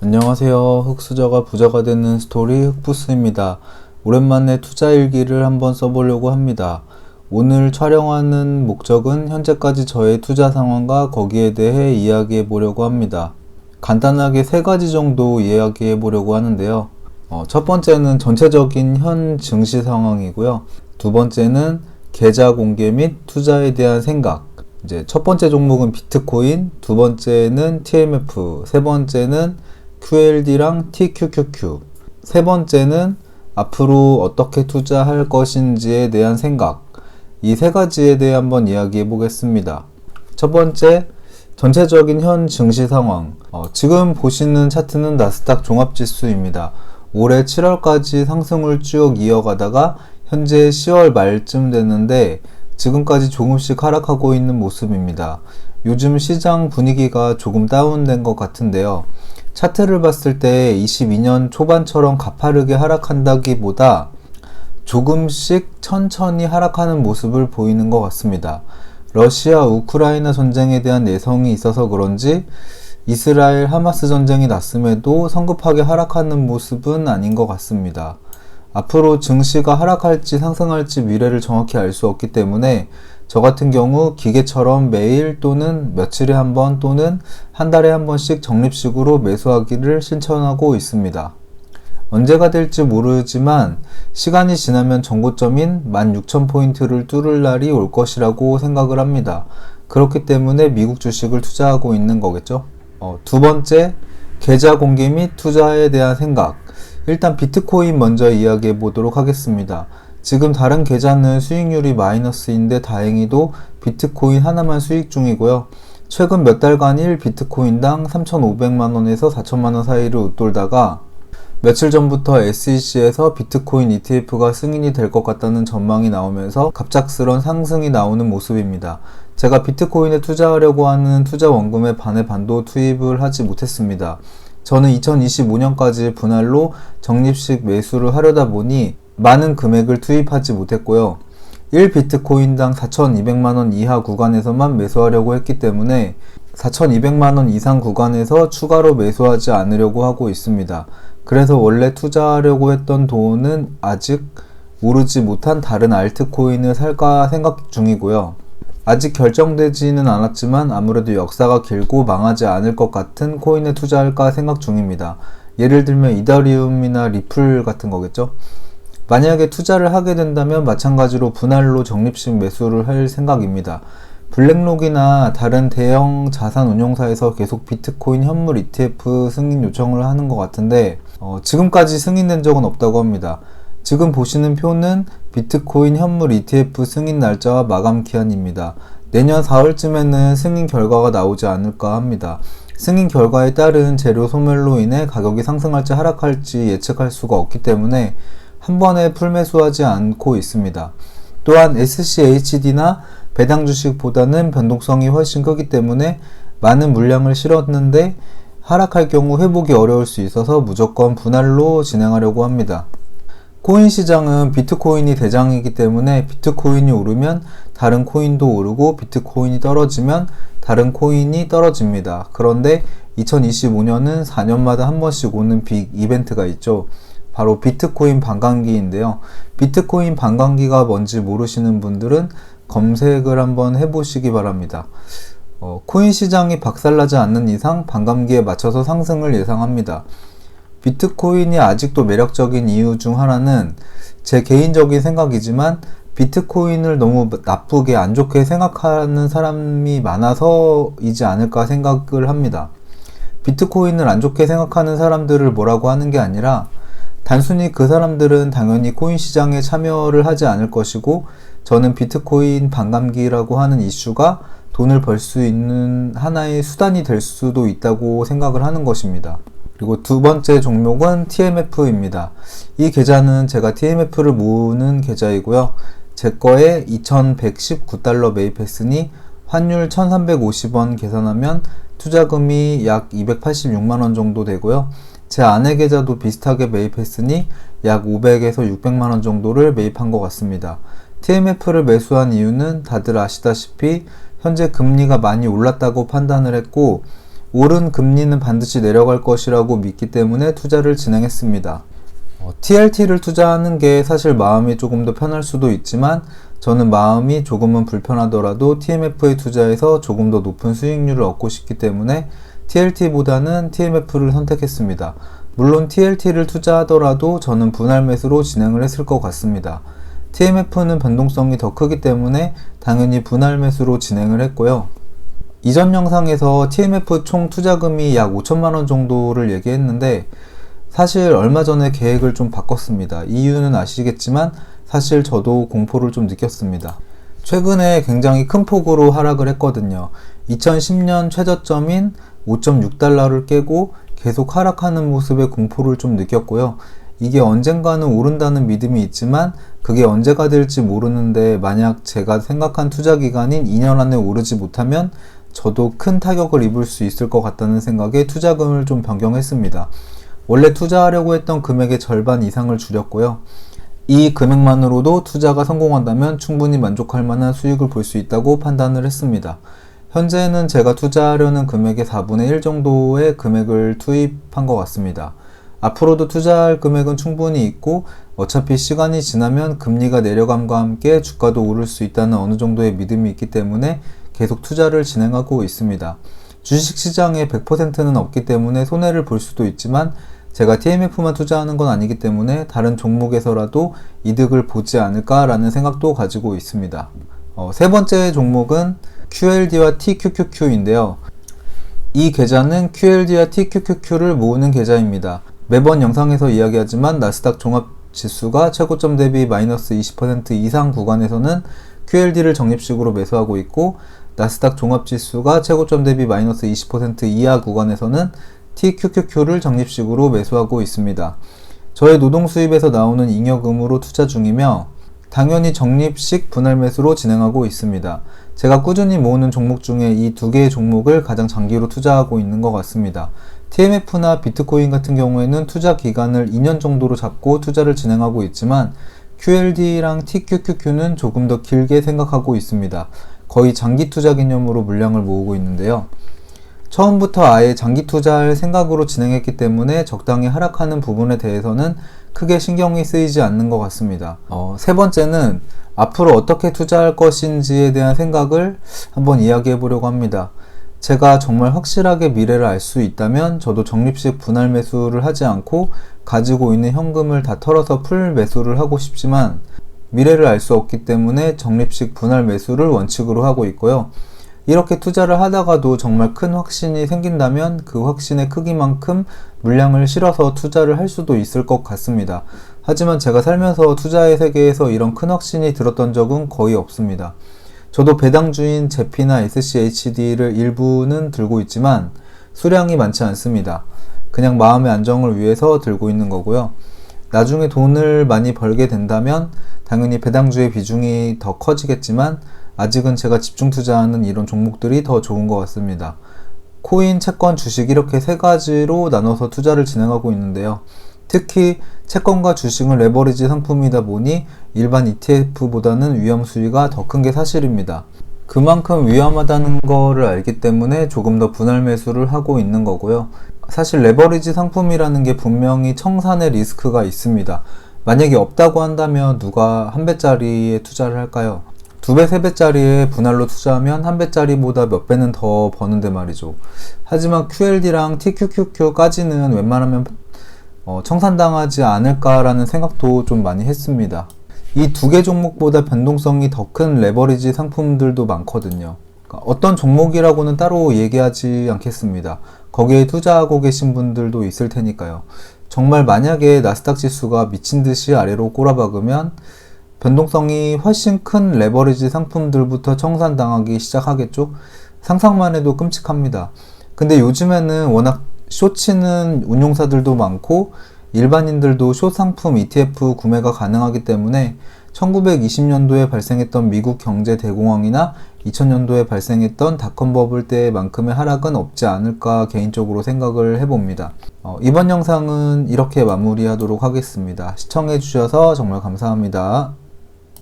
안녕하세요. 흑수저가 부자가 되는 스토리 흑부스입니다. 오랜만에 투자 일기를 한번 써보려고 합니다. 오늘 촬영하는 목적은 현재까지 저의 투자 상황과 거기에 대해 이야기해 보려고 합니다. 간단하게 세 가지 정도 이야기해 보려고 하는데요. 첫 번째는 전체적인 현 증시 상황이고요. 두 번째는 계좌 공개 및 투자에 대한 생각. 이제 첫 번째 종목은 비트코인, 두 번째는 TMF, 세 번째는 QLD랑 TQQQ, 세 번째는 앞으로 어떻게 투자할 것인지에 대한 생각. 이 세 가지에 대해 한번 이야기해 보겠습니다. 첫 번째, 전체적인 현 증시 상황. 지금 보시는 차트는 나스닥 종합지수입니다. 올해 7월까지 상승을 쭉 이어가다가 현재 10월 말쯤 됐는데 지금까지 조금씩 하락하고 있는 모습입니다. 요즘 시장 분위기가 조금 다운된 것 같은데요. 차트를 봤을 때 22년 초반처럼 가파르게 하락한다기보다 조금씩 천천히 하락하는 모습을 보이는 것 같습니다. 러시아 우크라이나 전쟁에 대한 내성이 있어서 그런지 이스라엘 하마스 전쟁이 났음에도 성급하게 하락하는 모습은 아닌 것 같습니다. 앞으로 증시가 하락할지 상승할지 미래를 정확히 알 수 없기 때문에 저 같은 경우 기계처럼 매일 또는 며칠에 한 번 또는 한 달에 한 번씩 적립식으로 매수하기를 실천하고 있습니다. 언제가 될지 모르지만 시간이 지나면 정고점인 16,000포인트를 뚫을 날이 올 것이라고 생각을 합니다. 그렇기 때문에 미국 주식을 투자하고 있는 거겠죠. 두 번째, 계좌 공개 및 투자에 대한 생각. 일단 비트코인 먼저 이야기해 보도록 하겠습니다. 지금 다른 계좌는 수익률이 마이너스인데 다행히도 비트코인 하나만 수익 중이고요. 최근 몇 달간 1비트코인당 3,500만원에서 4천만원 사이를 웃돌다가 며칠 전부터 SEC에서 비트코인 ETF가 승인이 될 것 같다는 전망이 나오면서 갑작스런 상승이 나오는 모습입니다. 제가 비트코인에 투자하려고 하는 투자 원금의 반의 반도 투입을 하지 못했습니다. 저는 2025년까지 분할로 적립식 매수를 하려다 보니 많은 금액을 투입하지 못했고요. 1비트코인당 4,200만원 이하 구간에서만 매수하려고 했기 때문에 4,200만원 이상 구간에서 추가로 매수하지 않으려고 하고 있습니다. 그래서 원래 투자하려고 했던 돈은 아직 오르지 못한 다른 알트코인을 살까 생각 중이고요. 아직 결정되지는 않았지만 아무래도 역사가 길고 망하지 않을 것 같은 코인에 투자할까 생각 중입니다. 예를 들면 이더리움이나 리플 같은 거겠죠. 만약에 투자를 하게 된다면 마찬가지로 분할로 적립식 매수를 할 생각입니다. 블랙록이나 다른 대형 자산 운용사에서 계속 비트코인 현물 ETF 승인 요청을 하는 것 같은데 지금까지 승인된 적은 없다고 합니다. 지금 보시는 표는 비트코인 현물 ETF 승인 날짜와 마감 기한입니다. 내년 4월쯤에는 승인 결과가 나오지 않을까 합니다. 승인 결과에 따른 재료 소멸로 인해 가격이 상승할지 하락할지 예측할 수가 없기 때문에 한 번에 풀매수하지 않고 있습니다. 또한 SCHD나 배당 주식보다는 변동성이 훨씬 크기 때문에 많은 물량을 실었는데 하락할 경우 회복이 어려울 수 있어서 무조건 분할로 진행하려고 합니다. 코인 시장은 비트코인이 대장이기 때문에 비트코인이 오르면 다른 코인도 오르고 비트코인이 떨어지면 다른 코인이 떨어집니다. 그런데 2025년은 4년마다 한 번씩 오는 빅 이벤트가 있죠. 바로 비트코인 반감기인데요. 비트코인 반감기가 뭔지 모르시는 분들은 검색을 한번 해보시기 바랍니다. 코인 시장이 박살나지 않는 이상 반감기에 맞춰서 상승을 예상합니다. 비트코인이 아직도 매력적인 이유 중 하나는 제 개인적인 생각이지만 비트코인을 너무 나쁘게 안 좋게 생각하는 사람이 많아서이지 않을까 생각을 합니다. 비트코인을 안 좋게 생각하는 사람들을 뭐라고 하는 게 아니라 단순히 그 사람들은 당연히 코인 시장에 참여를 하지 않을 것이고 저는 비트코인 반감기라고 하는 이슈가 돈을 벌 수 있는 하나의 수단이 될 수도 있다고 생각을 하는 것입니다. 그리고 두 번째 종목은 TMF입니다. 이 계좌는 제가 TMF를 모으는 계좌이고요. 제 거에 2119달러 매입했으니 환율 1350원 계산하면 투자금이 약 286만원 정도 되고요. 제 아내 계좌도 비슷하게 매입했으니 약 500에서 600만원 정도를 매입한 것 같습니다. TMF를 매수한 이유는 다들 아시다시피 현재 금리가 많이 올랐다고 판단을 했고 오른 금리는 반드시 내려갈 것이라고 믿기 때문에 투자를 진행했습니다. TLT를 투자하는 게 사실 마음이 조금 더 편할 수도 있지만 저는 마음이 조금은 불편하더라도 TMF에 투자해서 조금 더 높은 수익률을 얻고 싶기 때문에 TLT보다는 TMF를 선택했습니다. 물론 TLT를 투자하더라도 저는 분할 매수로 진행을 했을 것 같습니다. TMF는 변동성이 더 크기 때문에 당연히 분할 매수로 진행을 했고요. 이전 영상에서 TMF 총 투자금이 약 5천만원 정도를 얘기했는데 사실 얼마 전에 계획을 좀 바꿨습니다. 이유는 아시겠지만 사실 저도 공포를 좀 느꼈습니다. 최근에 굉장히 큰 폭으로 하락을 했거든요. 2010년 최저점인 5.6달러를 깨고 계속 하락하는 모습에 공포를 좀 느꼈고요. 이게 언젠가는 오른다는 믿음이 있지만 그게 언제가 될지 모르는데 만약 제가 생각한 투자 기간인 2년 안에 오르지 못하면 저도 큰 타격을 입을 수 있을 것 같다는 생각에 투자금을 좀 변경했습니다. 원래 투자하려고 했던 금액의 절반 이상을 줄였고요. 이 금액만으로도 투자가 성공한다면 충분히 만족할 만한 수익을 볼 수 있다고 판단을 했습니다. 현재는 제가 투자하려는 금액의 4분의 1 정도의 금액을 투입한 것 같습니다. 앞으로도 투자할 금액은 충분히 있고 어차피 시간이 지나면 금리가 내려감과 함께 주가도 오를 수 있다는 어느 정도의 믿음이 있기 때문에 계속 투자를 진행하고 있습니다. 주식시장에 100%는 없기 때문에 손해를 볼 수도 있지만 제가 TMF만 투자하는 건 아니기 때문에 다른 종목에서라도 이득을 보지 않을까라는 생각도 가지고 있습니다. 세 번째 종목은 QLD와 TQQQ인데요. 이 계좌는 QLD와 TQQQ를 모으는 계좌입니다. 매번 영상에서 이야기하지만 나스닥 종합지수가 최고점 대비 마이너스 20% 이상 구간에서는 QLD를 적립식으로 매수하고 있고 나스닥 종합지수가 최고점 대비 마이너스 20% 이하 구간에서는 TQQQ를 적립식으로 매수하고 있습니다. 저의 노동 수입에서 나오는 잉여금으로 투자 중이며 당연히 적립식 분할 매수로 진행하고 있습니다. 제가 꾸준히 모으는 종목 중에 이 두 개의 종목을 가장 장기로 투자하고 있는 것 같습니다. TMF나 비트코인 같은 경우에는 투자 기간을 2년 정도로 잡고 투자를 진행하고 있지만 QLD랑 TQQQ는 조금 더 길게 생각하고 있습니다. 거의 장기 투자 개념으로 물량을 모으고 있는데요. 처음부터 아예 장기 투자할 생각으로 진행했기 때문에 적당히 하락하는 부분에 대해서는 크게 신경이 쓰이지 않는 것 같습니다. 세 번째는 앞으로 어떻게 투자할 것인지에 대한 생각을 한번 이야기해 보려고 합니다. 제가 정말 확실하게 미래를 알 수 있다면 저도 적립식 분할 매수를 하지 않고 가지고 있는 현금을 다 털어서 풀 매수를 하고 싶지만 미래를 알 수 없기 때문에 적립식 분할 매수를 원칙으로 하고 있고요. 이렇게 투자를 하다가도 정말 큰 확신이 생긴다면 그 확신의 크기만큼 물량을 실어서 투자를 할 수도 있을 것 같습니다. 하지만 제가 살면서 투자의 세계에서 이런 큰 확신이 들었던 적은 거의 없습니다. 저도 배당주인 제피나 SCHD를 일부는 들고 있지만 수량이 많지 않습니다. 그냥 마음의 안정을 위해서 들고 있는 거고요. 나중에 돈을 많이 벌게 된다면 당연히 배당주의 비중이 더 커지겠지만 아직은 제가 집중 투자하는 이런 종목들이 더 좋은 것 같습니다. 코인, 채권, 주식 이렇게 세 가지로 나눠서 투자를 진행하고 있는데요. 특히 채권과 주식은 레버리지 상품이다 보니 일반 ETF보다는 위험 수위가 더 큰 게 사실입니다. 그만큼 위험하다는 거를 알기 때문에 조금 더 분할 매수를 하고 있는 거고요. 사실 레버리지 상품이라는 게 분명히 청산의 리스크가 있습니다. 만약에 없다고 한다면 누가 한 배짜리에 투자를 할까요? 2배, 3배짜리에 분할로 투자하면 한 배짜리보다 몇 배는 더 버는데 말이죠. 하지만 QLD랑 TQQQ까지는 웬만하면 청산당하지 않을까라는 생각도 좀 많이 했습니다. 이 두 개 종목보다 변동성이 더 큰 레버리지 상품들도 많거든요. 어떤 종목이라고는 따로 얘기하지 않겠습니다. 거기에 투자하고 계신 분들도 있을 테니까요. 정말 만약에 나스닥 지수가 미친듯이 아래로 꼬라박으면 변동성이 훨씬 큰 레버리지 상품들부터 청산당하기 시작하겠죠? 상상만 해도 끔찍합니다. 근데 요즘에는 워낙 숏치는 운용사들도 많고 일반인들도 숏 상품 ETF 구매가 가능하기 때문에 1920년도에 발생했던 미국 경제 대공황이나 2000년도에 발생했던 닷컴 버블 때만큼의 하락은 없지 않을까 개인적으로 생각을 해봅니다. 이번 영상은 이렇게 마무리하도록 하겠습니다. 시청해주셔서 정말 감사합니다.